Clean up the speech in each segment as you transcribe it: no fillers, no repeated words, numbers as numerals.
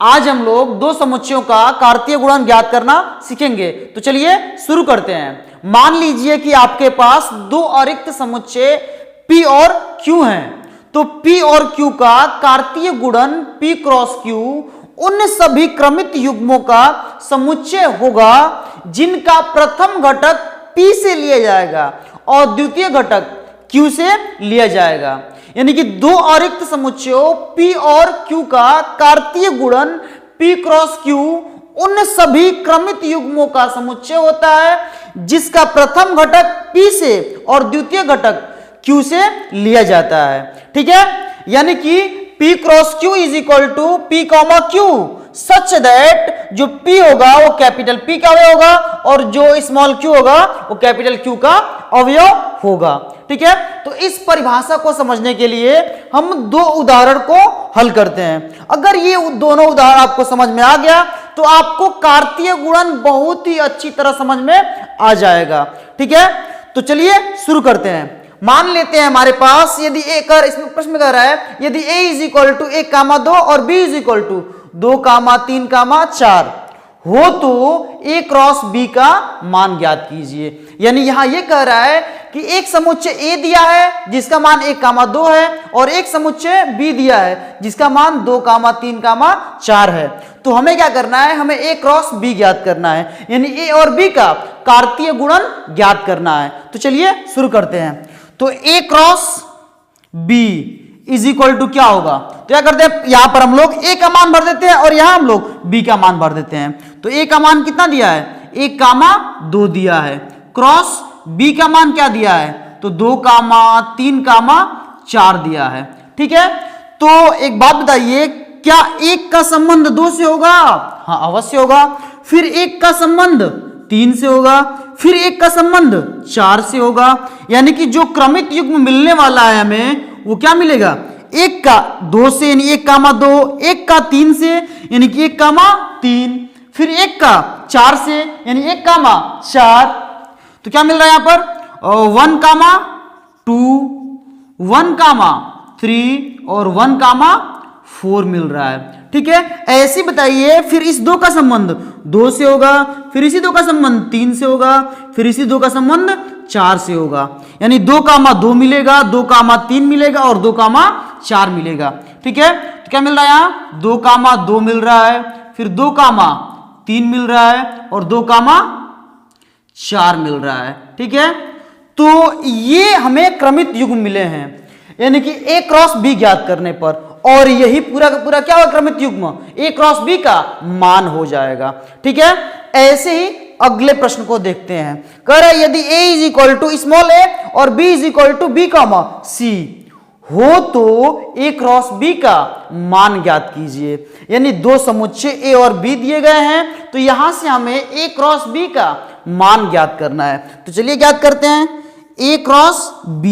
आज हम लोग दो समुच्चयों का कार्तीय गुणन ज्ञात करना सीखेंगे। तो चलिए शुरू करते हैं। मान लीजिए कि आपके पास दो अरिक्त समुच्चय P और Q हैं, तो P और Q का कार्तीय गुणन P क्रॉस Q उन सभी क्रमित युग्मों का समुच्चय होगा जिनका प्रथम घटक P से लिया जाएगा और द्वितीय घटक Q से लिया जाएगा। यानी कि दो अरिक्त समुच्चयों P और Q का कार्तीय गुणन P क्रॉस Q उन सभी क्रमित युग्मों का समुच्चय होता है जिसका प्रथम घटक P से और द्वितीय घटक Q से लिया जाता है। ठीक है, यानी कि P cross Q is equal to P comma Q such that जो P होगा वो कैपिटल P का अवयव होगा और जो स्मॉल q होगा वो कैपिटल Q का अवयव होगा। ठीक है, तो इस परिभाषा को समझने के लिए हम दो उदाहरण को हल करते हैं। अगर ये दोनों उदाहरण आपको समझ में आ गया तो आपको कार्तीय गुणन बहुत ही अच्छी तरह समझ में आ जाएगा। ठीक है, तो चलिए शुरू करते हैं। मान लेते हैं हमारे पास यदि इसमें प्रश्न कह रहा है यदि a इज इक्वल टू 1,2 और b इज इक्वल टू 2,3,4 हो तो a क्रॉस b का मान ज्ञात कीजिए। यानी यहां यह कह रहा है कि एक समुच्चय a दिया है जिसका मान 1,2 है और एक समुच्चय b दिया है जिसका मान 2,3,4 है। तो हमें क्या करना है, हमें a क्रॉस b ज्ञात करना है, यानी a और b का कार्तीय गुणन ज्ञात करना है। तो चलिए शुरू करते हैं। तो a cross b is equal to क्या होगा, तो क्या करते हैं यहां पर हम लोग a का मान भर देते हैं और यहां हम लोग b का मान भर देते हैं। तो a का मान कितना दिया है, 1,2 दिया है, क्रॉस b का मान क्या दिया है, तो 2,3,4 दिया है। ठीक है, तो एक बात बताइए, क्या 1 का संबंध 2 से होगा, हाँ अवश्य होगा। फिर 1 का संबंध 3 से होगा, फिर 1 का संबंध 4 से होगा। यानी कि जो क्रमित युग्म मिलने वाला है हमें वो क्या मिलेगा, 1 का 2 से यानी 1,2, 1 का 3 से यानी कि 1,3, फिर 1 का 4 से यानी 1,4। तो क्या मिल रहा है यहां पर 1,2, 1,3 और 1,4 मिल रहा है। ठीक है, ऐसे बताइए फिर इस 2 का संबंध 2 से होगा, फिर इसी 2 का संबंध 3 से होगा, फिर इसी 2 का संबंध 4 से होगा। यानी 2,2 मिलेगा, 2,3 मिलेगा और 2,4 मिलेगा। ठीक है, तो क्या मिल रहा है यहां 2,2 मिल रहा है, फिर 2,3 मिल रहा है और 2,4 मिल रहा है। ठीक है, तो ये हमें क्रमित युग्म मिले हैं, यानी कि a क्रॉस b ज्ञात करने पर, और यही पूरा का पूरा क्या होगा क्रमित युग्म a क्रॉस b का मान हो जाएगा। ठीक है, ऐसे ही अगले प्रश्न को देखते हैं। कह रहा है यदि a is equal to small a और b is equal to b comma c हो तो a क्रॉस b का मान ज्ञात कीजिए। यानी दो समुच्चय a और b दिए गए हैं, तो यहां से हमें a क्रॉस b का मान ज्ञात करना है। तो चलिए ज्ञात करते हैं। a cross b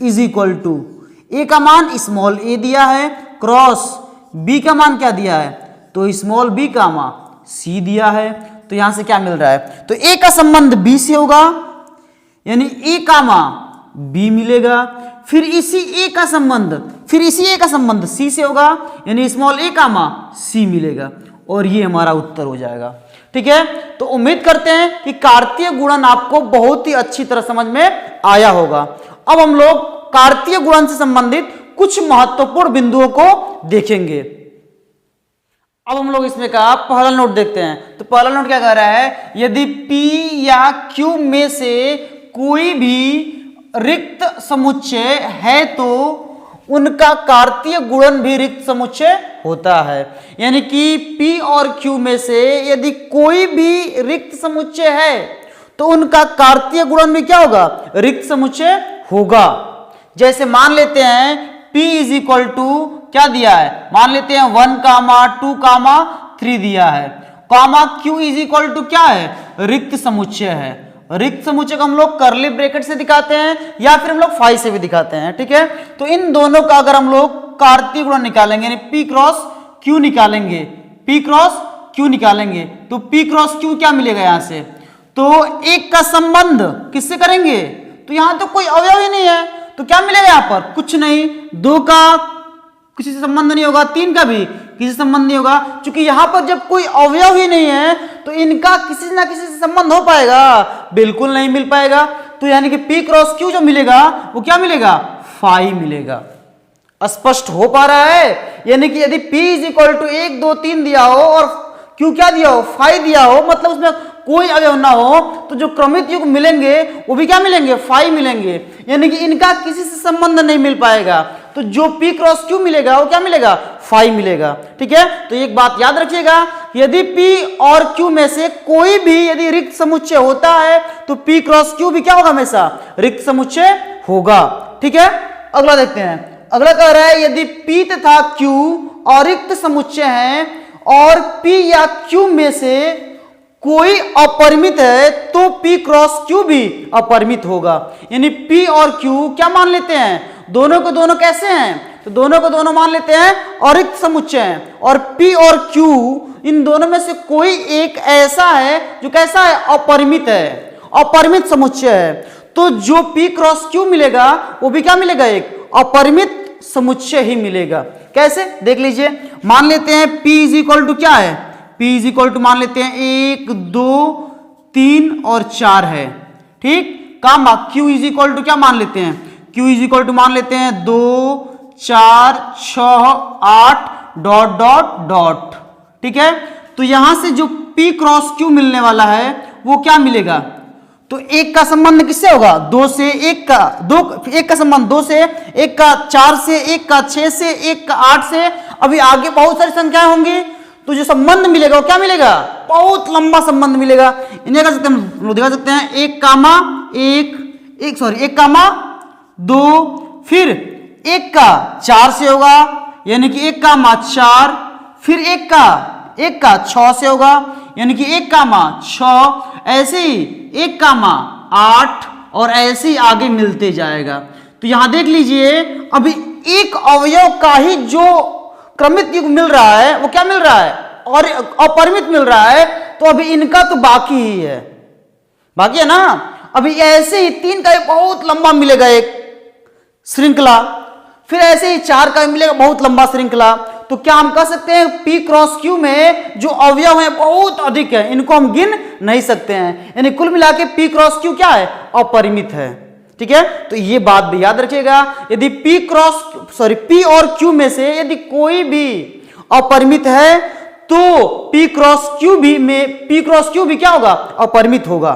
is equal to a का मान स्मॉल a दिया है, क्रॉस b का मान क्या दिया है, तो स्मॉल b का मान c दिया है। तो यहां से क्या मिल रहा है, तो a का संबंध b से होगा, यानी a का मान b मिलेगा, फिर इसी a का संबंध c से होगा, यानी स्मॉल a का मान c मिलेगा, और ये हमारा उत्तर हो जाएगा। ठीक है, तो उम्मीद करते हैं कि कार्तीय गुणन आपको बहुत ही अच्छी तरह समझ में आया होगा। अब हम लोग कार्तीय गुणन से संबंधित कुछ महत्वपूर्ण बिंदुओं को देखेंगे। अब हम लोग इसमें का पहला नोट देखते हैं। तो पहला नोट क्या कह रहा है, यदि P या Q में से कोई भी रिक्त समुच्चय है तो उनका कार्तीय गुणन भी रिक्त समुच्चय होता है। यानी कि P और Q में से यदि कोई भी रिक्त समुच्चय है तो उनका कार्तीय गुणन भी क्या होगा, रिक्त समुच्चय होगा। जैसे मान लेते हैं P इज इक्वल टू क्या दिया है, मान लेते हैं 1,2,3 दिया है, comma Q is equal to क्या है, रिक्त समुच्चय है। रिक्त समुच्चय को हम लोग कर्ली ब्रैकेट से दिखाते हैं या फिर हम लोग फाई से भी दिखाते हैं। ठीक है, तो इन दोनों का अगर हम लोग कार्तीय गुणन निकालेंगे, यानी P क्रॉस Q निकालेंगे, P क्रॉस Q निकालेंगे, तो P क्रॉस Q क्या मिलेगा यहां से, तो 1 का संबंध किससे करेंगे, तो यहां तो कोई अवयव ही नहीं है, तो क्या मिलेगा यहां पर, कुछ नहीं। 2 का किसी से संबंध नहीं होगा, 3 का भी, किसी से संबंध नहीं होगा, क्योंकि यहां पर जब कोई अवयव ही नहीं है तो इनका किसी ना किसी से संबंध हो पाएगा, बिल्कुल नहीं मिल पाएगा। तो यानी कि P क्रॉस Q जो मिलेगा वो क्या मिलेगा, फाई मिलेगा। स्पष्ट हो पा रहा है? यानी कि यदि P इज इक्वल टू 1 2 3 दिया हो और Q क्या दिया हो, फाई दिया हो, मतलब उसमें कोई अवयव ना हो, तो जो क्रमित युग्म मिलेंगे वो भी क्या मिलेंगे, फाई मिलेंगे। यानी कि इनका किसी से संबंध नहीं मिल पाएगा, तो जो P क्रॉस Q मिलेगा वो क्या मिलेगा, फाई मिलेगा। ठीक है, तो एक बात याद रखिएगा, यदि P और Q में से कोई भी यदि रिक्त समुच्चय होता है तो P क्रॉस Q भी क्या होगा, हमेशा रिक्त समुच्चय होगा। ठीक है, अगला देखते हैं। अगला कह रहा है यदि P तथा Q अरिक्त समुच्चय हैं और P या Q में से कोई अपरिमित है तो P क्रॉस Q भी अपरिमित होगा। यानी P और Q क्या मान लेते हैं, दोनों को दोनों कैसे हैं, तो दोनों को दोनों मान लेते हैं अरिक्त समुच्चय हैं, और P और Q इन दोनों में से कोई एक ऐसा है जो कैसा है, अपरिमित है, अपरिमित समुच्चय है। तो जो P क्रॉस Q मिलेगा वो भी क्या मिलेगा, एक अपरिमित समुच्चय ही मिलेगा। कैसे, देख लीजिए। मान लेते हैं P इज इक्वल टू क्या है, P इज इक्वल टू मान लेते हैं 1 2 3 और 4 है। ठीक, कामा Q इज इक्वल टू क्या मान लेते हैं, Q इज इक्वल टू मान लेते हैं 2 4 6 8 डॉट डॉट डॉट। ठीक है, तो यहां से जो P क्रॉस Q मिलने वाला है वो क्या मिलेगा, तो एक का संबंध किससे होगा, 2 से 1 का, 2 1 का संबंध 2 से 1 का, 4 से 1 का, 6 से 1 का, 8 से, अभी आगे बहुत सारी संख्याएं होंगी, तो जो संबंध मिलेगा वो क्या मिलेगा, बहुत लंबा संबंध मिलेगा। इन्हें कर सकते हैं, हम लोग दिखा सकते हैं 1 कामा 1 कामा 2, फिर 1 का 4 से होगा, यानी कि 1 कामा 4, फिर 1 का 6 से होगा, यानी कि 1 कामा 6, ऐसे ही 1 कामा 8, और ऐसे ही आगे मिलते जाएगा। तो यहां देख लीजिए, अभी एक अवयव का ही जो क्रमित युग्म मिल रहा है वो क्या मिल रहा है, और अपरिमित मिल रहा है, तो अभी इनका तो बाकी ही है, बाकी है ना। अभी ऐसे ही 3 का बहुत लंबा मिलेगा एक श्रृंखला, फिर ऐसे ही 4 का मिलेगा बहुत लंबा श्रृंखला। तो क्या हम कह सकते हैं P क्रॉस Q में जो अवयव है बहुत अधिक है, इनको हम गिन नहीं सकते हैं, यानी कुल मिला के P क्रॉस Q क्या है, अपरिमित है। ठीक है, तो ये बात भी याद रखिएगा, यदि P और Q में से यदि कोई भी अपरिमित है तो P क्रॉस Q भी क्या होगा, अपरिमित होगा।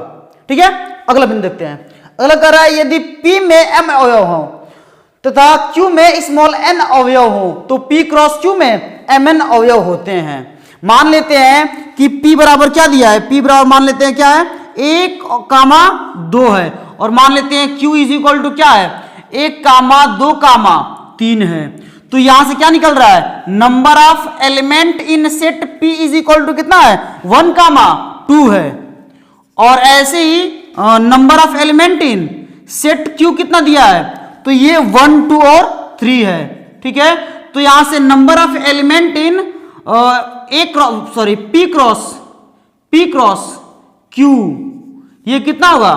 ठीक है, अगला बिंदु देखते हैं। अगला कह रहा है यदि P में m अवयव हो तथा Q में स्मॉल n अवयव हो तो P क्रॉस Q में mn अवयव होते हैं। मान लेते हैं कि P बराबर क्या दिया है, P बराबर मान लेते हैं क्या है, 1 कामा 2 है, और मान लेते हैं Q इज इक्वल टू क्या है, 1 कामा 2 कामा 3 है। तो यहां से क्या निकल रहा है, number of element in set P is equal to कितना है, 1 कामा 2 है, और ऐसे ही number of element in set Q कितना दिया है, तो ये 1 2 और 3 है। ठीक है, तो यहां से number of element in P cross Q ये कितना होगा,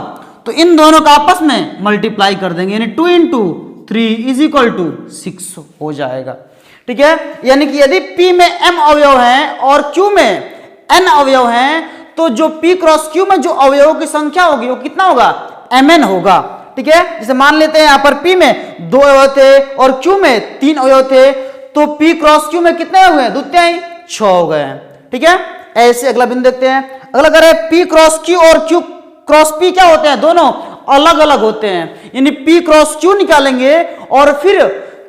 तो इन दोनों का आपस में मल्टीप्लाई कर देंगे, यानी 2 into 3 इज इक्वल टू 6 हो जाएगा। ठीक है, यानी कि यदि P में m अवयव हैं और Q में n अवयव हैं तो जो P क्रॉस Q में जो अवयवों की संख्या होगी वो कितना होगा, mn होगा। ठीक है, जैसे मान लेते हैं यहां पर P में 2 अवयव थे और Q में 3 अवयव थे, तो P क्रॉस Q में कितने हुए हैं, द्वितीय 6 हो गए हैं। ठीक है, ऐसे अगला बिंदु देखते हैं। अगला कह रहे हैं P क्रॉस Q और Q क्रॉस P क्या होते हैं, दोनों अलग अलग होते हैं, यानी P क्रॉस Q निकालेंगे और फिर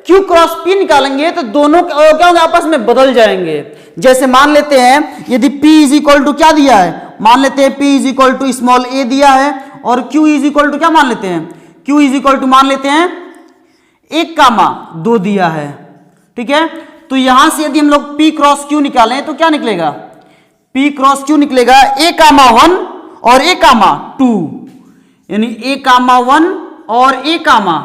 Q क्रॉस P निकालेंगे तो दोनों क्या होंगे, आपस में बदल जाएंगे। जैसे मान लेते हैं यदि P इज इक्वल टू क्या दिया है, मान लेते हैं P is equal to small a दिया है, और Q इज इक्वल टू क्या मान लेते हैं, Q इज इक्वल टू मान लेते हैं 1 कामा 2 दिया है। ठीक है, तो यहां से यदि हम लोग P क्रॉस Q निकालें तो क्या निकलेगा, P क्रॉस Q निकलेगा a कामा 1 और a कामा 2, यानी a कामा 1 और a कामा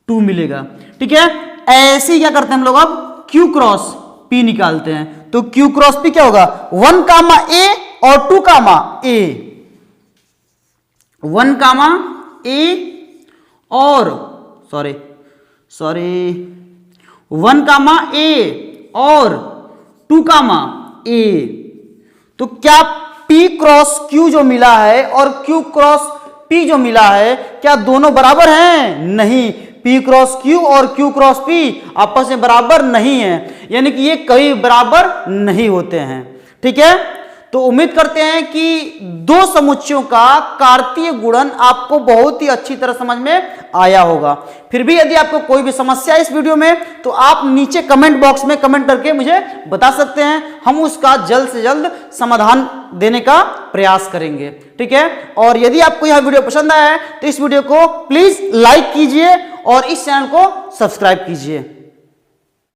2 मिलेगा। ठीक है, ऐसे ही क्या करते हैं हम लोग, अब Q क्रॉस P निकालते हैं, तो Q क्रॉस P क्या होगा, 1 कामा a और 2 कामा a, 1 कामा a और 1 कामा a और 2 कामा ए। तो क्या P क्रॉस Q जो मिला है और Q क्रॉस P जो मिला है क्या दोनों बराबर हैं? नहीं, P क्रॉस Q और Q क्रॉस P आपस में बराबर नहीं है, यानी कि ये कभी बराबर नहीं होते हैं। ठीक है, तो उम्मीद करते हैं कि दो समुच्चयों का कार्तीय गुणन आपको बहुत ही अच्छी तरह समझ में आया होगा। फिर भी यदि आपको कोई भी समस्या है इस वीडियो में तो आप नीचे कमेंट बॉक्स में कमेंट करके मुझे बता सकते हैं, हम उसका जल्द से जल्द समाधान देने का प्रयास करेंगे। ठीक है, और यदि आपको यह वीडियो पसंद आया है तो इस वीडियो को प्लीज लाइक कीजिए और इस चैनल को सब्सक्राइब कीजिए।